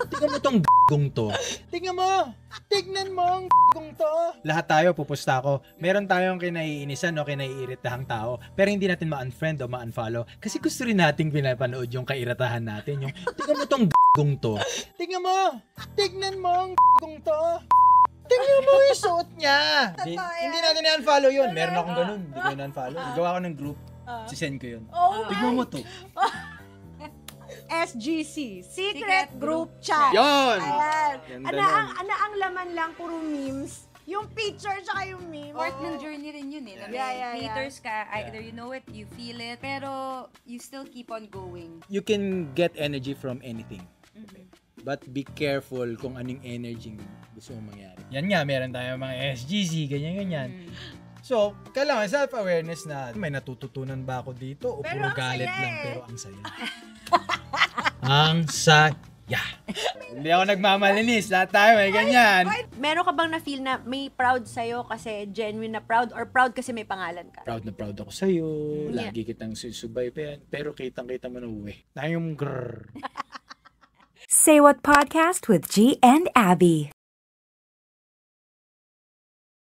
tignan mo tong gong to. Tignan mo ang gong to. Lahat tayo, pupusta ako. Meron tayong kinaiinisan o kinaiiritahang tao, pero hindi natin ma-unfriend o ma-unfollow kasi gusto rin nating pinapanood yung kairatahan natin. Yung, tignan mo tong gong to. Tignan mo ang gong to. Tingnan mo yung suot niya. Hindi natin na-unfollow yun. Meron akong ganun. Hindi ko na-unfollow. Gawa ko ng group. Sisend ko yun. Tignan mo to. SGC, Secret Group Chat. Yun! Ayan. Ang laman lang, puro memes. Yung picture tsaka yung meme. Part ng journey rin yun eh. Haters ka, either you know it, you feel it, pero you still keep on going. You can get energy from anything. But be careful kung anong energy gusto mong mangyari. Yan nga, meron tayong mga SGC, ganyan-ganyan. So, kailangan self-awareness na may natututunan ba ako dito o puro galit lang pero ang saya. Ang saya. Hindi ako nagmamalinis. Lahat tayo may ganyan. Meron ka bang na-feel na may proud sa'yo kasi genuine na proud or proud kasi may pangalan ka? Proud na proud ako sa'yo. Lagi kitang susubaybayan. Pero kitang-kita mo na uwi. Tayong grrr. Say What Podcast with G and Abby.